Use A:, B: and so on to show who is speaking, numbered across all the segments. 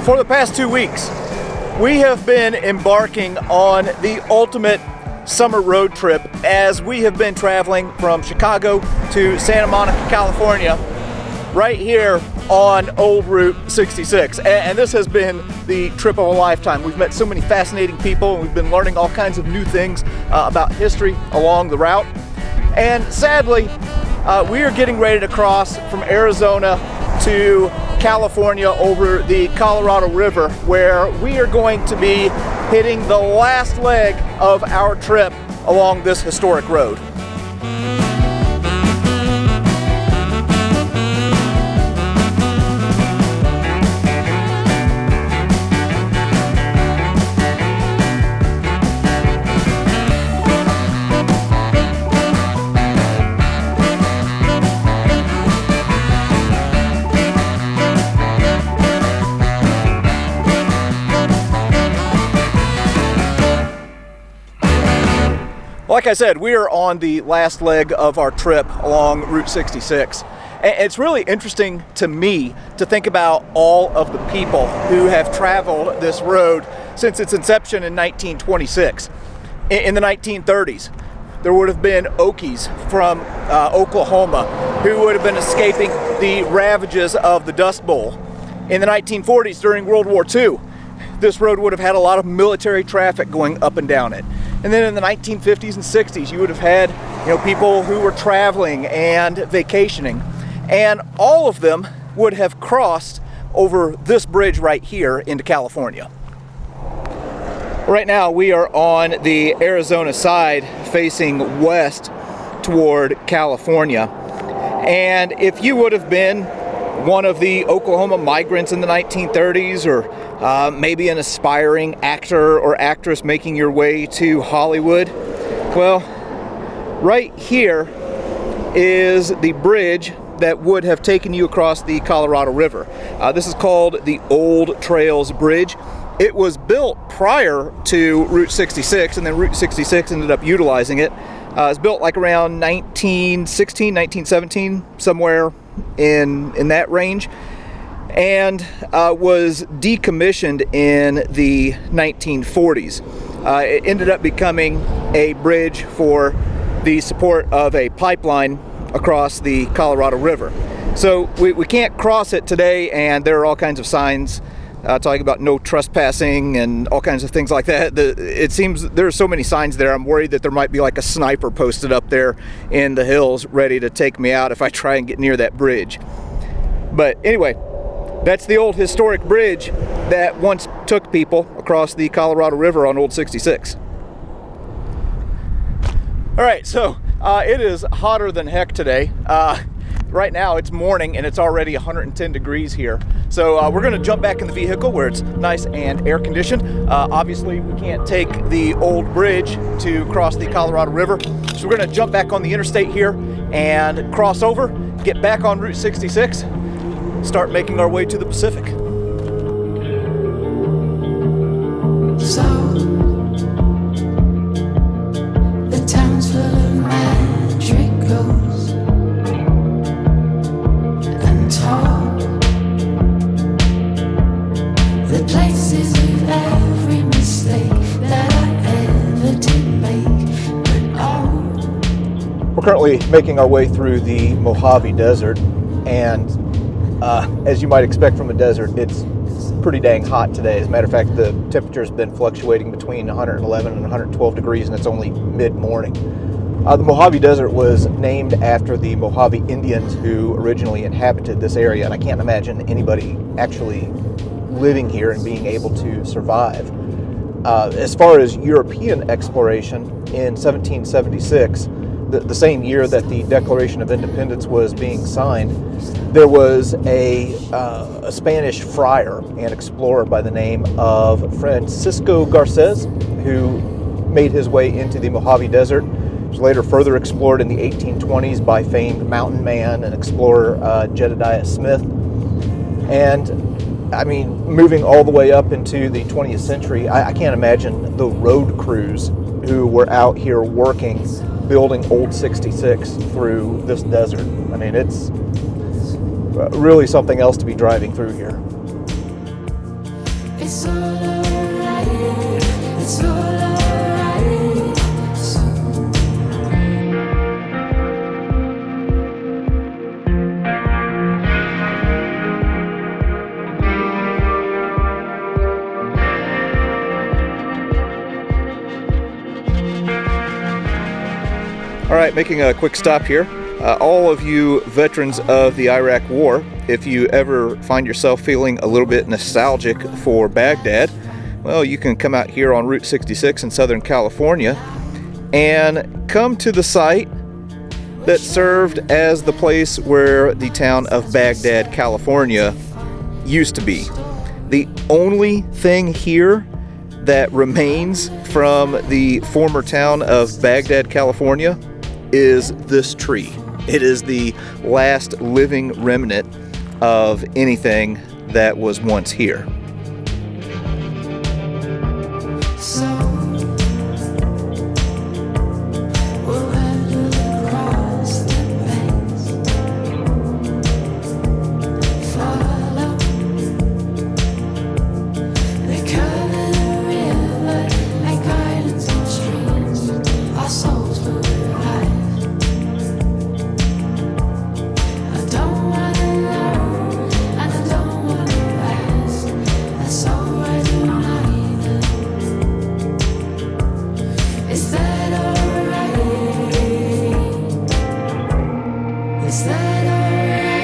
A: For the past 2 weeks, we have been embarking on the ultimate summer road trip as we have been traveling from Chicago to Santa Monica, California, right here on Old Route 66. And this has been the trip of a lifetime. We've met so many fascinating people, and we've been learning all kinds of new things about history along the route. And sadly, we are getting ready to cross from Arizona to California over the Colorado River, where we are going to be hitting the last leg of our trip along this historic road. Like I said, we are on the last leg of our trip along Route 66. And it's really interesting to me to think about all of the people who have traveled this road since its inception in 1926. In the 1930s, there would have been Okies from Oklahoma who would have been escaping the ravages of the Dust Bowl. In the 1940s, during World War II, this road would have had a lot of military traffic going up and down it. And then in the 1950s and 60s, you would have had, people who were traveling and vacationing. And all of them would have crossed over this bridge right here into California. Right now, we are on the Arizona side facing west toward California. And if you would have been one of the Oklahoma migrants in the 1930s, or maybe an aspiring actor or actress making your way to Hollywood, well, right here is the bridge that would have taken you across the Colorado River. This is called the Old Trails Bridge. It was built prior to Route 66, and then Route 66 ended up utilizing it. It was built like around 1916, 1917, somewhere in that range, and was decommissioned in the 1940s. It ended up becoming a bridge for the support of a pipeline across the Colorado River. So we can't cross it today, and there are all kinds of signs talking about no trespassing and all kinds of things like that. It seems there are so many signs there. I'm worried that there might be like a sniper posted up there in the hills ready to take me out if I try and get near that bridge. But anyway, that's the old historic bridge that once took people across the Colorado River on Old 66. All right, so it is hotter than heck today. Right now it's morning and it's already 110 degrees here. So we're gonna jump back in the vehicle where it's nice and air conditioned. Obviously we can't take the old bridge to cross the Colorado River. So we're gonna jump back on the interstate here and cross over, get back on Route 66, start making our way to the Pacific.
B: So, the town's full of magic ghosts and talk. The places of every mistake that I ever did make, but oh.
A: We're currently making our way through the Mojave Desert, and as you might expect from a desert, it's pretty dang hot today. As a matter of fact, the temperature's been fluctuating between 111 and 112 degrees, and it's only mid-morning. The Mojave Desert was named after the Mojave Indians who originally inhabited this area, and I can't imagine anybody actually living here and being able to survive. As far as European exploration, in 1776, the same year that the Declaration of Independence was being signed, there was a Spanish friar and explorer by the name of Francisco Garces, who made his way into the Mojave Desert. It was later further explored in the 1820s by famed mountain man and explorer Jedediah Smith. And I mean, moving all the way up into the 20th century, I can't imagine the road crews who were out here working, building Old 66 through this desert. I mean, it's really something else to be driving through here.
B: It's all alright. It's all alright. Soon.
A: All right, making a quick stop here. All of you veterans of the Iraq War, if you ever find yourself feeling a little bit nostalgic for Baghdad, well, you can come out here on Route 66 in Southern California and come to the site that served as the place where the town of Baghdad, California used to be. The only thing here that remains from the former town of Baghdad, California is this tree. It is the last living remnant of anything that was once here.
B: So we'll have to look across the banks, follow the curve of the river like islands and streams. Our souls will revive. I don't wanna know, and I don't wanna ask. That's alright either. Is that alright? Is that alright?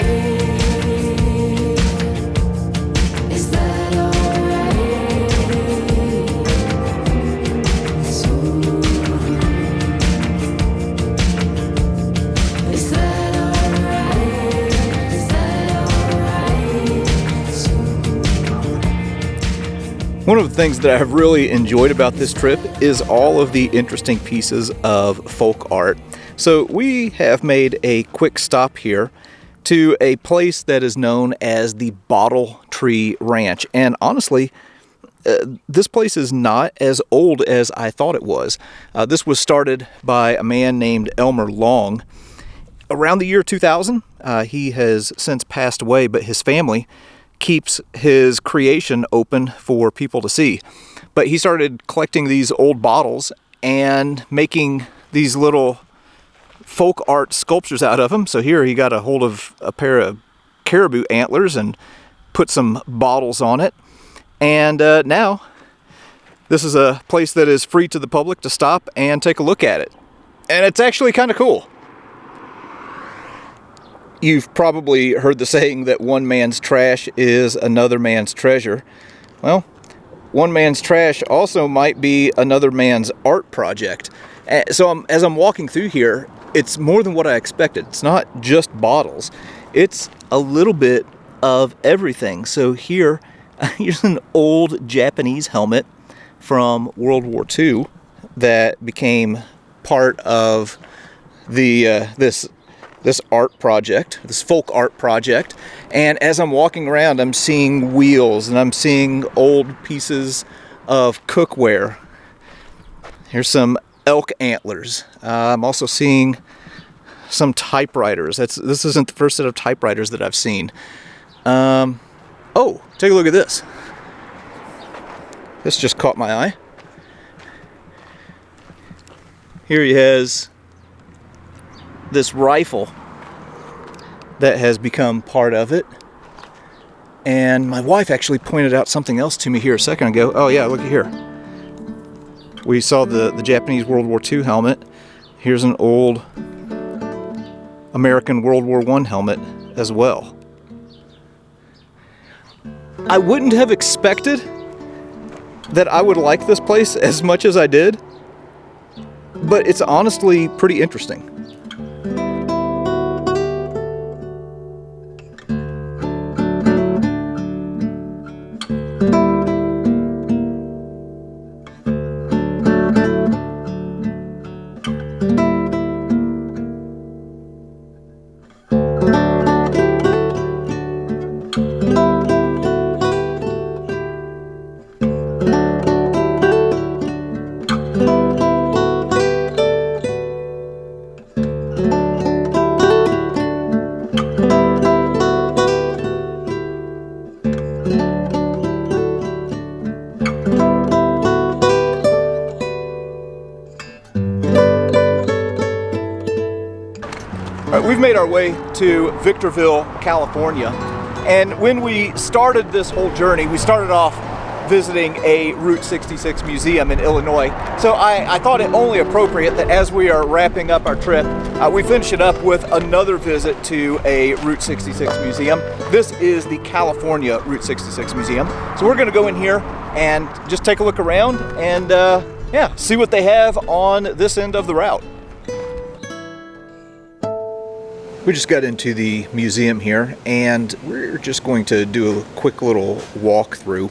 B: Is that alright? Soon. Is that alright? Is that alright? Soon.
A: One of the things that I've really enjoyed about this trip is all of the interesting pieces of folk art. So we have made a quick stop here to a place that is known as the Bottle Tree Ranch. And honestly, this place is not as old as I thought it was. This was started by a man named Elmer Long around the year 2000. He has since passed away, but his family keeps his creation open for people to see. But he started collecting these old bottles and making these little folk art sculptures out of them. So here he got a hold of a pair of caribou antlers and put some bottles on it. And now this is a place that is free to the public to stop and take a look at it. And it's actually kind of cool. You've probably heard the saying that one man's trash is another man's treasure. Well, one man's trash also might be another man's art project. So as I'm walking through here, it's more than what I expected. It's not just bottles. It's a little bit of everything. So here's an old Japanese helmet from World War II that became part of the this art project, this folk art project. And as I'm walking around, I'm seeing wheels and I'm seeing old pieces of cookware. Here's some elk antlers. I'm also seeing some typewriters. This isn't the first set of typewriters that I've seen. Oh, take a look at this. This just caught my eye. Here he has this rifle that has become part of it. And my wife actually pointed out something else to me here a second ago. Oh yeah, look at here. We saw the Japanese World War II helmet. Here's an old American World War I helmet as well. I wouldn't have expected that I would like this place as much as I did, but it's honestly pretty interesting. made our way to Victorville, California. And when we started this whole journey, we started off visiting a Route 66 museum in Illinois. So I thought it only appropriate that as we are wrapping up our trip, we finish it up with another visit to a Route 66 museum. This is the California Route 66 Museum. So we're gonna go in here and just take a look around and yeah, see what they have on this end of the route. We just got into the museum here and we're just going to do a quick little walkthrough.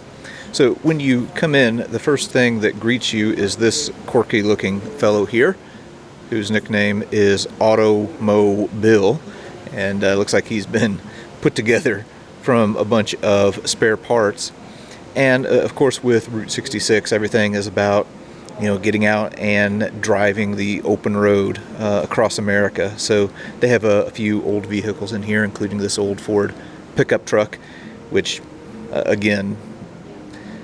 A: So when you come in, the first thing that greets you is this quirky looking fellow here, whose nickname is Automobile, and looks like he's been put together from a bunch of spare parts. And of course with Route 66, everything is about, you know, getting out and driving the open road across America. So they have a few old vehicles in here, including this old Ford pickup truck, which again,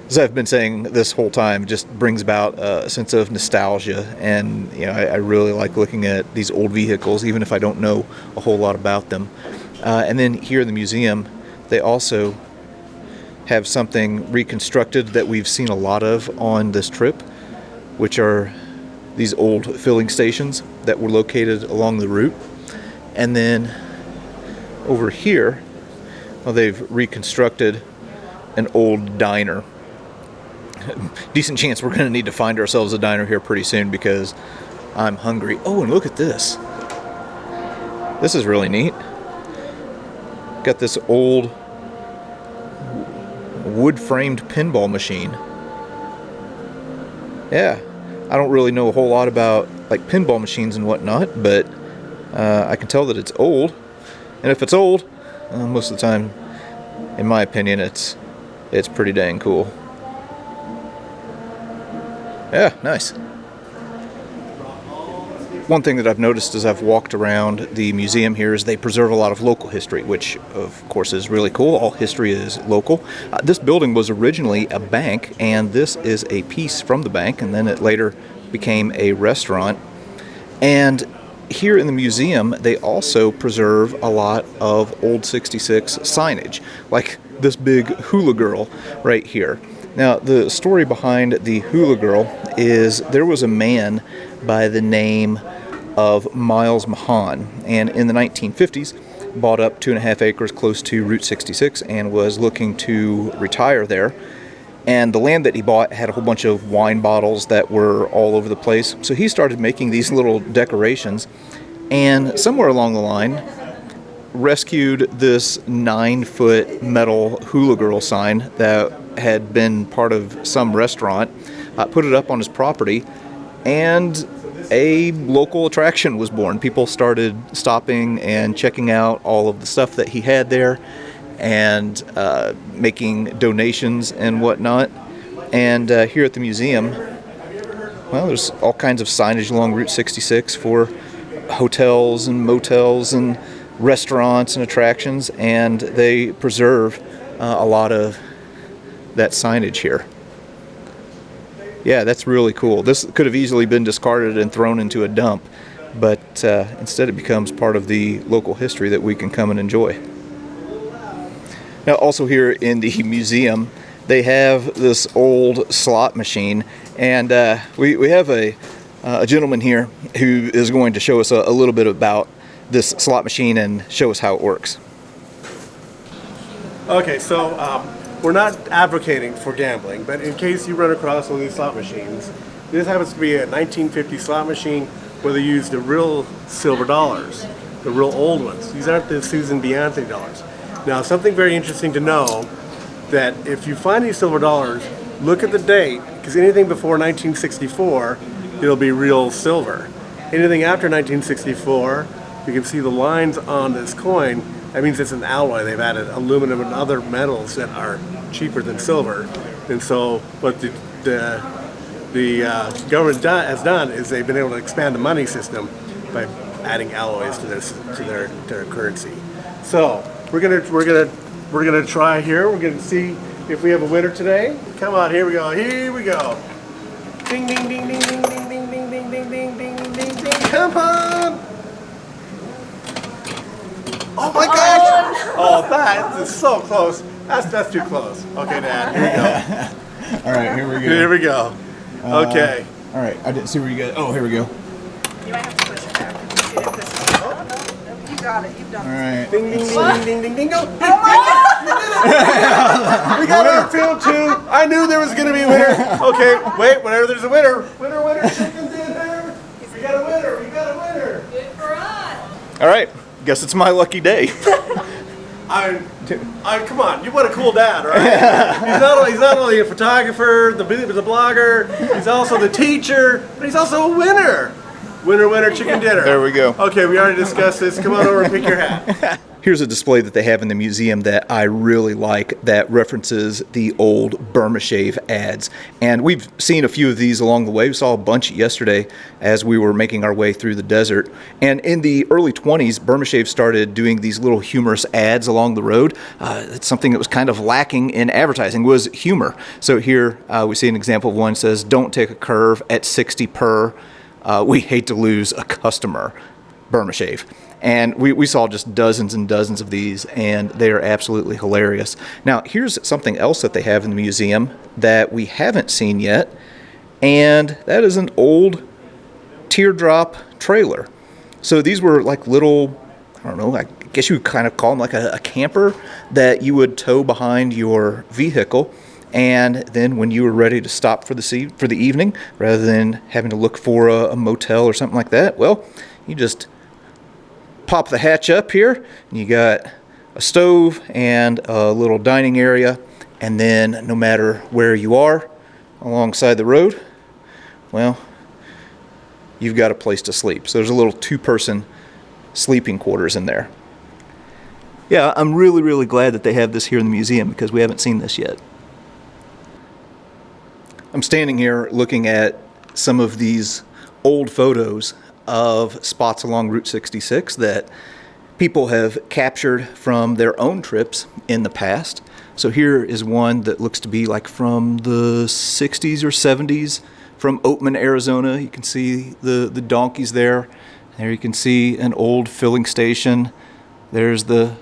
A: as I've been saying this whole time, just brings about a sense of nostalgia. And you know, I really like looking at these old vehicles, even if I don't know a whole lot about them. And then here in the museum, they also have something reconstructed that we've seen a lot of on this trip, which are these old filling stations that were located along the route. And then over here, well, they've reconstructed an old diner. Decent chance we're going to need to find ourselves a diner here pretty soon because I'm hungry. Oh, and look at this. This is really neat. Got this old wood-framed pinball machine. Yeah, I don't really know a whole lot about like pinball machines and whatnot, but I can tell that it's old. And if it's old, most of the time, in my opinion, it's pretty dang cool. Yeah, nice. One thing that I've noticed as I've walked around the museum here is they preserve a lot of local history, which of course is really cool. All history is local. This building was originally a bank, and this is a piece from the bank, and then it later became a restaurant. And here in the museum, they also preserve a lot of old 66 signage, like this big hula girl right here. Now, the story behind the hula girl is there was a man by the name of Miles Mahan, and in the 1950s bought up 2.5 acres close to Route 66 and was looking to retire there. And the land that he bought had a whole bunch of wine bottles that were all over the place. So he started making these little decorations, and somewhere along the line rescued this 9-foot metal hula girl sign that had been part of some restaurant, put it up on his property, and a local attraction was born. People started stopping and checking out all of the stuff that he had there and making donations and whatnot. And here at the museum, well, there's all kinds of signage along Route 66 for hotels and motels and restaurants and attractions, and they preserve a lot of that signage here. Yeah, that's really cool. This could have easily been discarded and thrown into a dump, but instead it becomes part of the local history that we can come and enjoy. Now, also here in the museum, they have this old slot machine, and we have a gentleman here who is going to show us a little bit about this slot machine and show us how it works.
C: Okay, so we're not advocating for gambling, but in case you run across one of these slot machines, this happens to be a 1950 slot machine where they use the real silver dollars, the real old ones. These aren't the Susan B. Anthony dollars. Now, something very interesting to know, that if you find these silver dollars, look at the date, because anything before 1964, it'll be real silver. Anything after 1964, you can see the lines on this coin. That means it's an alloy. They've added aluminum and other metals that are cheaper than silver. And so what the government has done is they've been able to expand the money system by adding alloys to their currency. So we're gonna try here. We're gonna see if we have a winner today. Come on, here we go. Here we go. Ding ding ding ding ding ding ding ding ding ding ding ding ding ding. Come on. Oh my gosh! Oh, that is so close. That's too close. Okay, Dad, here we go.
A: All right, here we go.
C: Here we go. Okay.
A: All right, I didn't see where you got. Oh, here we go.
D: You might have to push it back. You didn't push it. Oh, no. You got it. You've done
A: All
D: it.
A: right.
C: Ding, ding, ding, ding, ding, ding, go. Oh my God! We got our field too. I knew there was going to be a winner. Okay, wait, whenever there's a winner. Winner, chicken dinner. We got a winner. We got a winner.
D: Good for us.
A: All right, guess it's my lucky day.
C: Come on, you want a cool dad, right? He's not only a photographer, the blogger, he's also the teacher, but he's also a winner. Winner, chicken dinner.
A: There we go.
C: Okay, we already discussed this. Come on over and pick your hat.
A: Here's a display that they have in the museum that I really like that references the old Burma Shave ads. And we've seen a few of these along the way. We saw a bunch yesterday as we were making our way through the desert. And in the early 20s, Burma Shave started doing these little humorous ads along the road. It's something that was kind of lacking in advertising was humor. So here we see an example of one that says, "Don't take a curve at 60 per. We hate to lose a customer, Burma Shave." And we saw just dozens and dozens of these, and they are absolutely hilarious. Now, here's something else that they have in the museum that we haven't seen yet, and that is an old teardrop trailer. So these were like little, I don't know, I guess you would kind of call them like a camper that you would tow behind your vehicle. And then when you were ready to stop for the evening, rather than having to look for a motel or something like that, well, you just pop the hatch up here, and you got a stove and a little dining area, and then no matter where you are alongside the road, well, you've got a place to sleep. So there's a little two-person sleeping quarters in there. Yeah, I'm really, really glad that they have this here in the museum because we haven't seen this yet. I'm standing here looking at some of these old photos of spots along Route 66 that people have captured from their own trips in the past. So here is one that looks to be like from the 60s or 70s from Oatman, Arizona. You can see the donkeys there. There you can see an old filling station. There's the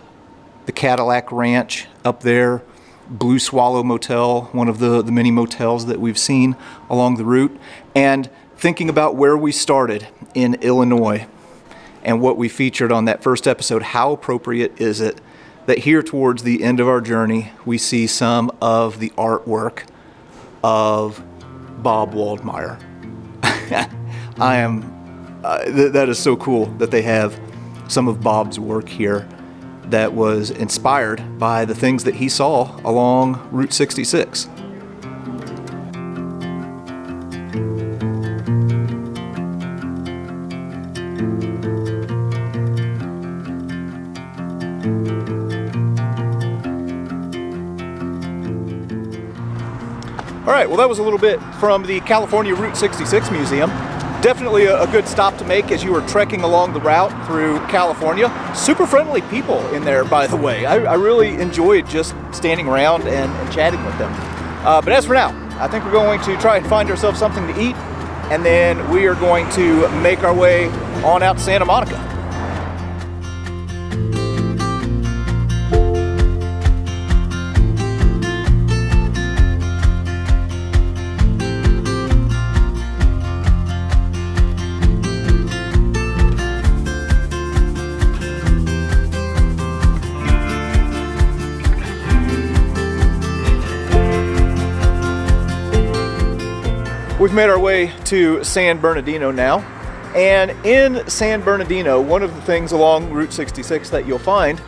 A: Cadillac Ranch up there. Blue Swallow Motel, one of the many motels that we've seen along the route. And thinking about where we started in Illinois and what we featured on that first episode, how appropriate is it that here towards the end of our journey, we see some of the artwork of Bob Waldmeyer. That is so cool that they have some of Bob's work here that was inspired by the things that he saw along Route 66. All right, well, that was a little bit from the California Route 66 Museum. Definitely a good stop to make as you were trekking along the route through California. Super friendly people in there, by the way. I really enjoyed just standing around and chatting with them. But as for now, I think we're going to try and find ourselves something to eat, and then we are going to make our way on out to Santa Monica. We've made our way to San Bernardino now, and in San Bernardino, one of the things along Route 66 that you'll find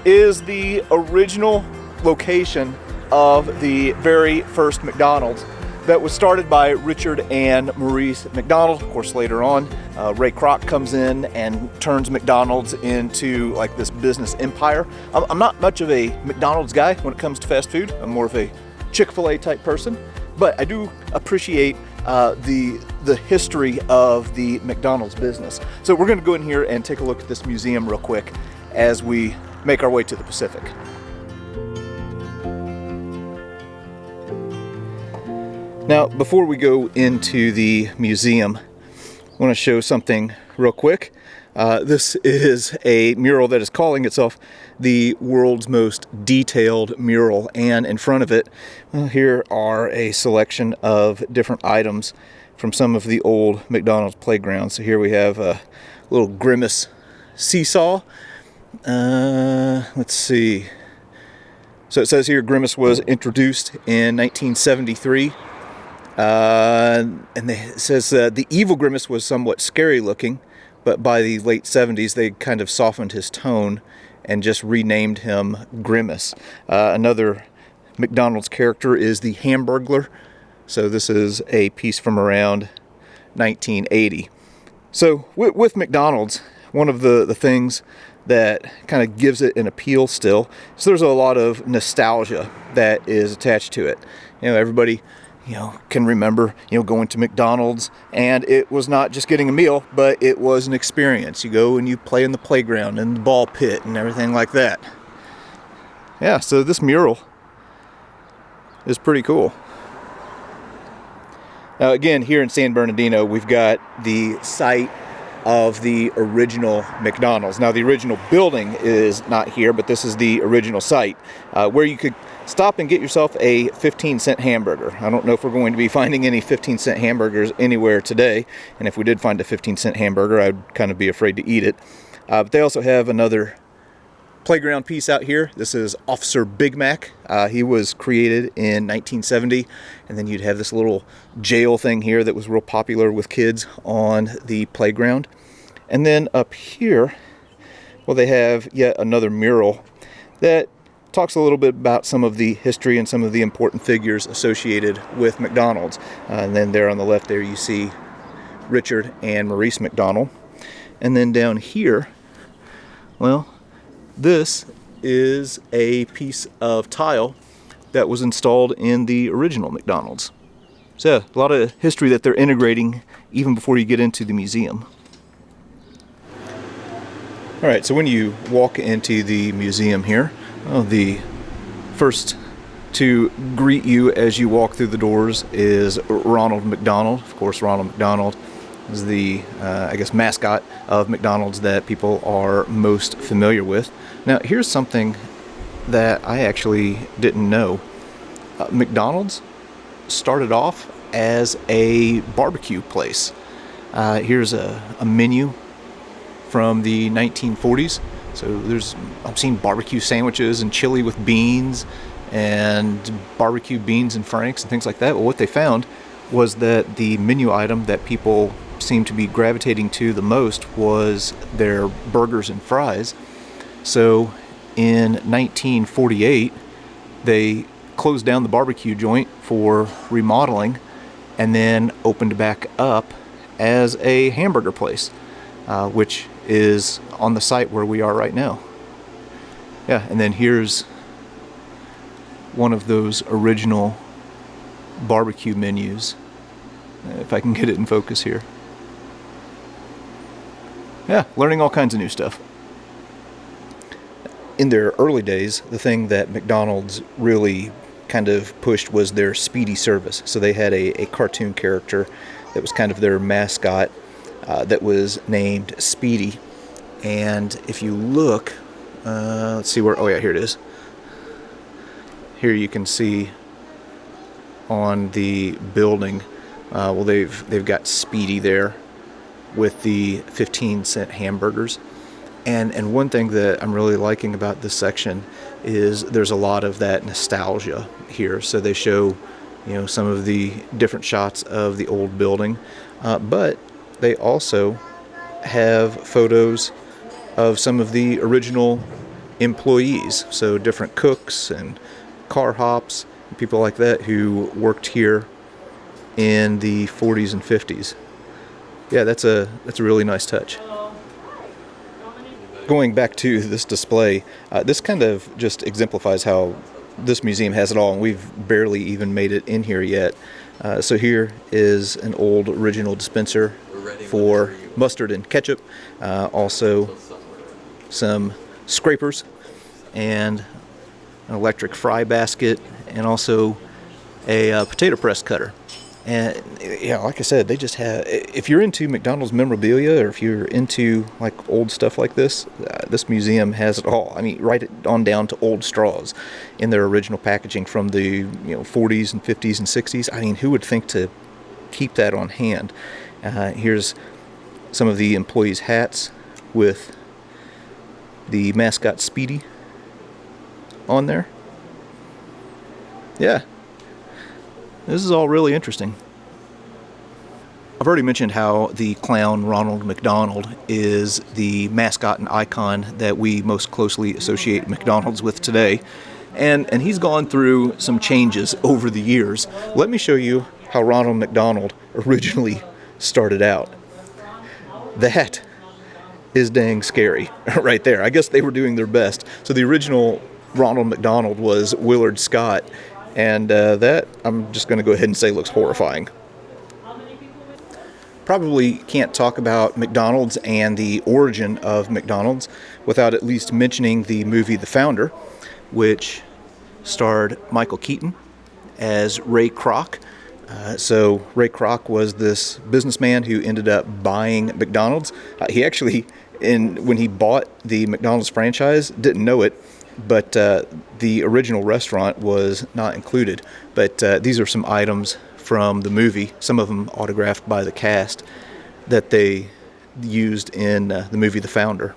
A: is the original location of the very first McDonald's that was started by Richard and Maurice McDonald. Of course, later on, Ray Kroc comes in and turns McDonald's into like this business empire. I'm not much of a McDonald's guy when it comes to fast food. I'm more of a Chick-fil-A type person, but I do appreciate the history of the McDonald's business. So we're going to go in here and take a look at this museum real quick as we make our way to the Pacific. Now, before we go into the museum, I want to show something real quick. This is a mural that is calling itself the world's most detailed mural, and in front of it, here are a selection of different items from some of the old McDonald's playgrounds. So here we have a little Grimace seesaw. Let's see. So it says here Grimace was introduced in 1973. And it says the evil Grimace was somewhat scary looking, but by the late 70s they kind of softened his tone and just renamed him Grimace. Another McDonald's character is the Hamburglar. So this is a piece from around 1980. So with McDonald's, one of the things that kind of gives it an appeal still, so there's a lot of nostalgia that is attached to it. Everybody can remember, going to McDonald's, and it was not just getting a meal, but it was an experience. You go and you play in the playground and the ball pit and everything like that. Yeah, so this mural is pretty cool. Now again, here in San Bernardino, we've got the site of the original McDonald's. Now the original building is not here, but this is the original site where you could stop and get yourself a 15-cent hamburger. I don't know if we're going to be finding any 15-cent hamburgers anywhere today, and if we did find a 15-cent hamburger, I'd kind of be afraid to eat it. But they also have another playground piece out here. This is Officer Big Mac. He was created in 1970, and then you'd have this little jail thing here that was real popular with kids on the playground. And then up here, well, they have yet another mural that talks a little bit about some of the history and some of the important figures associated with McDonald's. And then there on the left there you see Richard and Maurice McDonald. And then down here, well, this is a piece of tile that was installed in the original McDonald's. So a lot of history that they're integrating even before you get into the museum. All right, so when you walk into the museum here, the first to greet you as you walk through the doors is Ronald McDonald. Of course, Ronald McDonald is the, mascot of McDonald's that people are most familiar with. Now, here's something that I actually didn't know. McDonald's started off as a barbecue place. Here's a menu from the 1940s. So I've seen barbecue sandwiches and chili with beans and barbecue beans and franks and things like that. Well, what they found was that the menu item that people seemed to be gravitating to the most was their burgers and fries. So in 1948, they closed down the barbecue joint for remodeling and then opened back up as a hamburger place, which is on the site where we are right now. Yeah, and then here's one of those original barbecue menus, if I can get it in focus here. Yeah, learning all kinds of new stuff. In their early days, the thing that McDonald's really kind of pushed was their speedy service. So they had a cartoon character that was kind of their mascot that was named Speedy. And if you look, let's see where, oh yeah, here it is. Here you can see on the building, well, they've got Speedy there with the 15-cent hamburgers. And one thing that I'm really liking about this section is there's a lot of that nostalgia here. So they show, some of the different shots of the old building, but they also have photos of some of the original employees. So different cooks and car hops, and people like that who worked here in the 40s and 50s. Yeah, that's a really nice touch. Going back to this display, this kind of just exemplifies how this museum has it all, and we've barely even made it in here yet. So here is an old original dispenser for mustard and ketchup, also some scrapers and an electric fry basket, and also a potato press cutter. And yeah, like I said, they just have. If you're into McDonald's memorabilia, or if you're into like old stuff like this, this museum has it all. I mean, right on down to old straws in their original packaging from the 40s and 50s and 60s. I mean, who would think to keep that on hand? Here's some of the employees' hats with the mascot Speedy on there. Yeah. This is all really interesting. I've already mentioned how the clown Ronald McDonald is the mascot and icon that we most closely associate McDonald's with today. And he's gone through some changes over the years. Let me show you how Ronald McDonald originally started out. That is dang scary right there. I guess they were doing their best. So the original Ronald McDonald was Willard Scott. And that, I'm just going to go ahead and say, looks horrifying. Probably can't talk about McDonald's and the origin of McDonald's without at least mentioning the movie The Founder, which starred Michael Keaton as Ray Kroc. So Ray Kroc was this businessman who ended up buying McDonald's. He actually, when he bought the McDonald's franchise, didn't know it. But the original restaurant was not included. But these are some items from the movie, some of them autographed by the cast, that they used in the movie The Founder.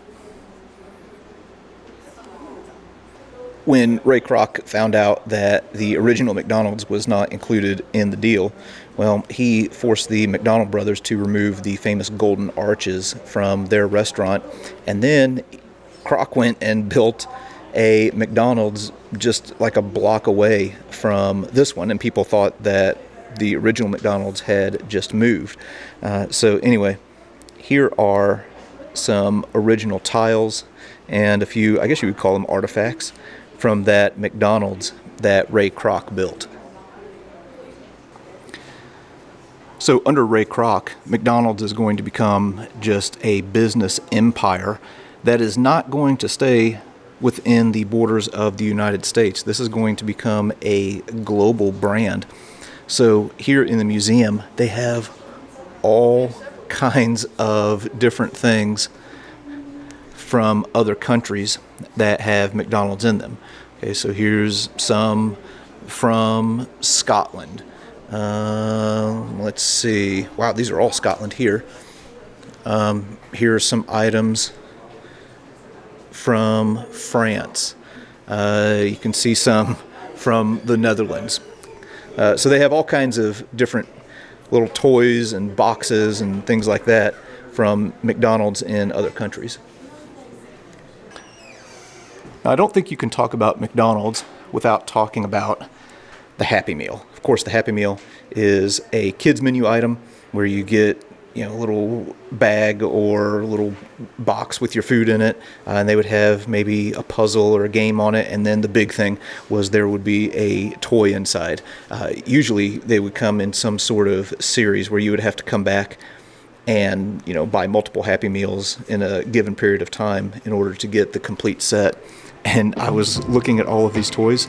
A: When Ray Kroc found out that the original McDonald's was not included in the deal, well, he forced the McDonald brothers to remove the famous golden arches from their restaurant. And then Kroc went and built a McDonald's just like a block away from this one, and people thought that the original McDonald's had just moved. So anyway, here are some original tiles and a few, I guess you would call them artifacts, from that McDonald's that Ray Kroc built. So under Ray Kroc, McDonald's is going to become just a business empire that is not going to stay within the borders of the United States. This is going to become a global brand. So here in the museum, they have all kinds of different things from other countries that have McDonald's in them. Okay, so here's some from Scotland. Let's see. Wow, these are all Scotland here. Here are some items from France. You can see some from the Netherlands. So they have all kinds of different little toys and boxes and things like that from McDonald's in other countries. Now, I don't think you can talk about McDonald's without talking about the Happy Meal. Of course, the Happy Meal is a kids menu item where you get a little bag or a little box with your food in it, and they would have maybe a puzzle or a game on it, and then the big thing was there would be a toy inside. Usually they would come in some sort of series where you would have to come back and buy multiple Happy Meals in a given period of time in order to get the complete set. And I was looking at all of these toys,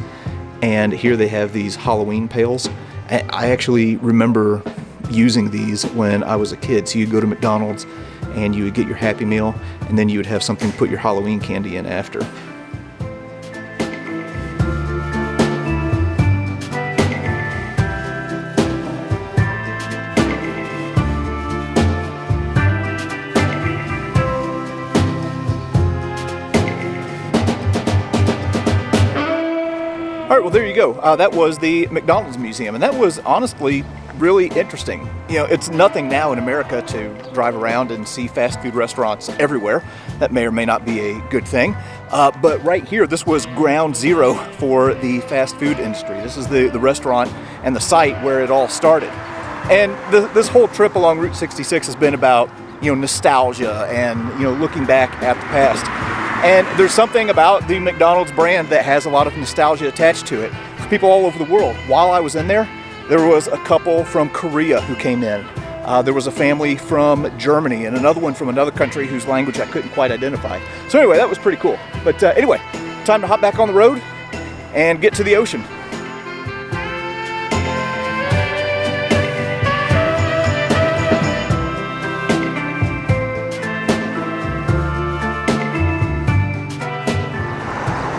A: and here they have these Halloween pails. I actually remember using these when I was a kid. So you'd go to McDonald's and you would get your Happy Meal, and then you would have something to put your Halloween candy in after. All right, well, there you go. That was the McDonald's Museum, and that was honestly really interesting. It's nothing now in America to drive around and see fast food restaurants everywhere. That may or may not be a good thing. But right here, this was ground zero for the fast food industry. This is the restaurant and the site where it all started. And this whole trip along Route 66 has been about, nostalgia and, looking back at the past. And there's something about the McDonald's brand that has a lot of nostalgia attached to it for people all over the world. While I was in there was a couple from Korea who came in. There was a family from Germany and another one from another country whose language I couldn't quite identify. So anyway, that was pretty cool. But anyway, time to hop back on the road and get to the ocean.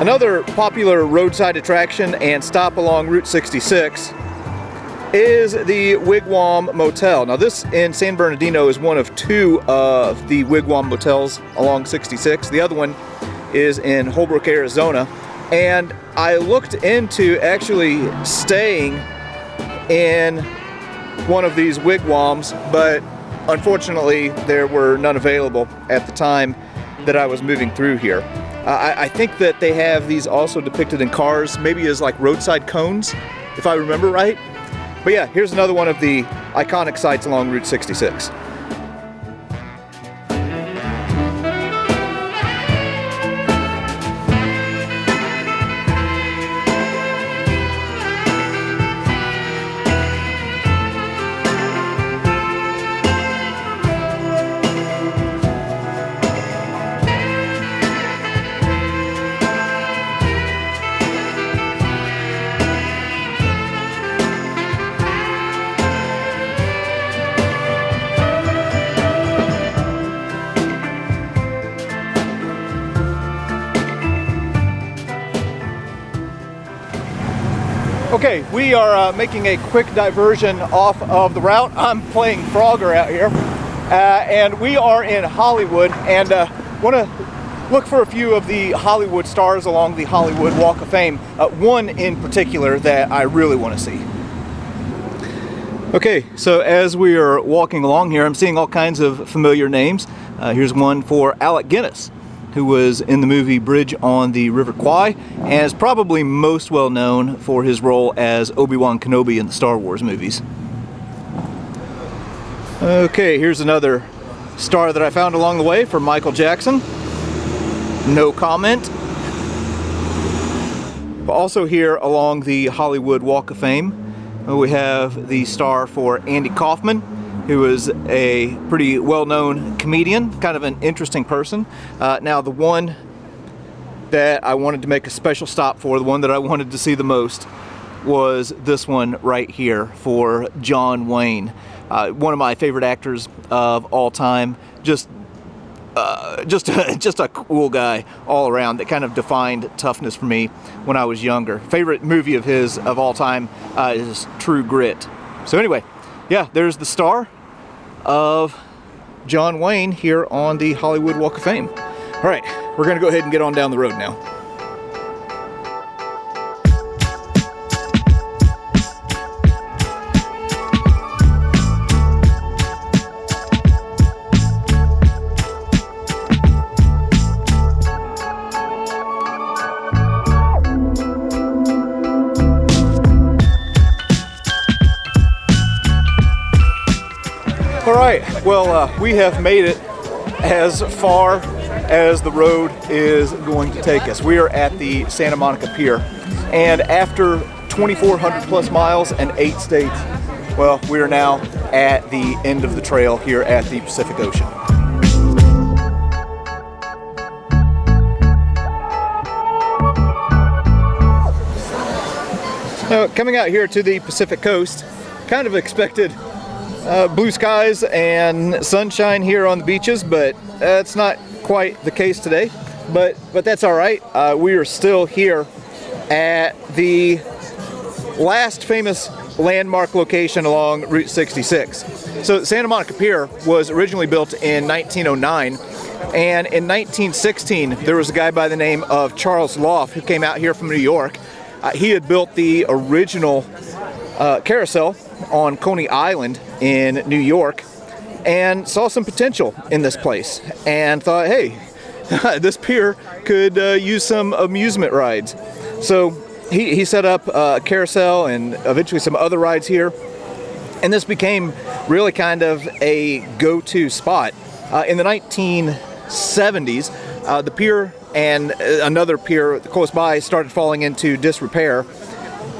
A: Another popular roadside attraction and stop along Route 66 is the Wigwam Motel. Now this in San Bernardino is one of two of the Wigwam motels along 66. The other one is in Holbrook, Arizona. And I looked into actually staying in one of these wigwams, but unfortunately there were none available at the time that I was moving through here. I think that they have these also depicted in cars, maybe as like roadside cones, if I remember right. But yeah, here's another one of the iconic sites along Route 66. Okay, we are making a quick diversion off of the route. I'm playing Frogger out here, and we are in Hollywood, and want to look for a few of the Hollywood stars along the Hollywood Walk of Fame. One in particular that I really want to see. Okay, so as we are walking along here, I'm seeing all kinds of familiar names. Here's one for Alec Guinness, who was in the movie Bridge on the River Kwai, and is probably most well known for his role as Obi-Wan Kenobi in the Star Wars movies. Okay, here's another star that I found along the way for Michael Jackson. No comment. But also here along the Hollywood Walk of Fame, we have the star for Andy Kaufman, who is a pretty well-known comedian, kind of an interesting person. Now, the one that I wanted to make a special stop for, the one that I wanted to see the most, was this one right here for John Wayne. One of my favorite actors of all time. Just a cool guy all around that kind of defined toughness for me when I was younger. Favorite movie of his of all time is True Grit. So anyway, yeah, there's the star of John Wayne here on the Hollywood Walk of Fame. All right, we're gonna go ahead and get on down the road now. All right, well, we have made it as far as the road is going to take us. We are at the Santa Monica Pier, and after 2,400 plus miles and 8 states, well, we are now at the end of the trail here at the Pacific Ocean. Now, coming out here to the Pacific Coast, kind of expected blue skies and sunshine here on the beaches, but that's not quite the case today. But that's all right. We are still here at the last famous landmark location along Route 66. So Santa Monica Pier was originally built in 1909, and in 1916 there was a guy by the name of Charles Loff who came out here from New York. He had built the original carousel on Coney Island in New York and saw some potential in this place and thought, hey, this pier could use some amusement rides. So he set up a carousel and eventually some other rides here, and this became really kind of a go-to spot. In the 1970s, the pier and another pier close by started falling into disrepair,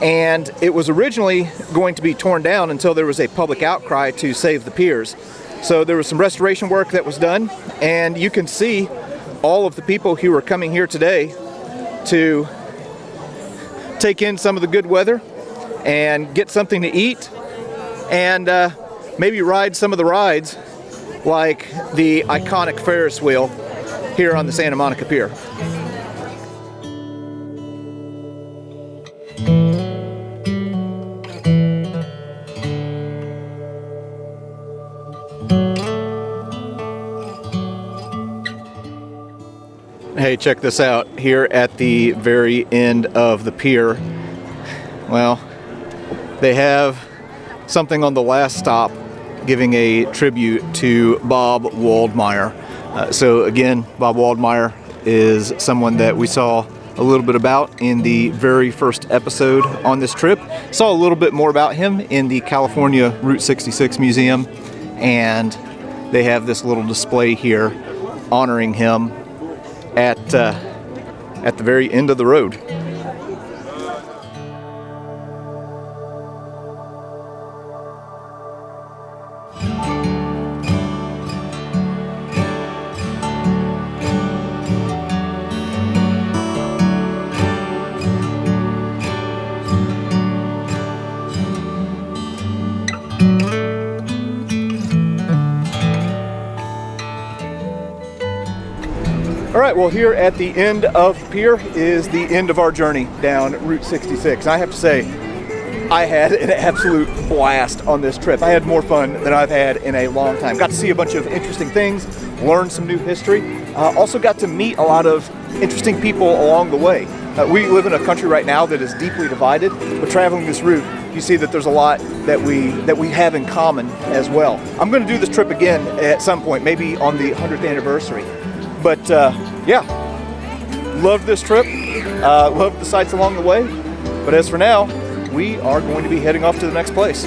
A: and it was originally going to be torn down until there was a public outcry to save the piers. So there was some restoration work that was done, and you can see all of the people who are coming here today to take in some of the good weather and get something to eat and maybe ride some of the rides like the iconic Ferris wheel here on the Santa Monica Pier. Hey, check this out. Here at the very end of the pier, well, they have something on the last stop giving a tribute to Bob Waldmeyer. So again, Bob Waldmeyer is someone that we saw a little bit about in the very first episode on this trip. Saw a little bit more about him in the California Route 66 Museum, and they have this little display here honoring him at the very end of the road. All right, well, here at the end of the pier is the end of our journey down Route 66. I have to say, I had an absolute blast on this trip. I had more fun than I've had in a long time. Got to see a bunch of interesting things, learn some new history. Also got to meet a lot of interesting people along the way. We live in a country right now that is deeply divided, but traveling this route, you see that there's a lot that we have in common as well. I'm going to do this trip again at some point, maybe on the 100th anniversary. But yeah, loved this trip, loved the sights along the way. But as for now, we are going to be heading off to the next place.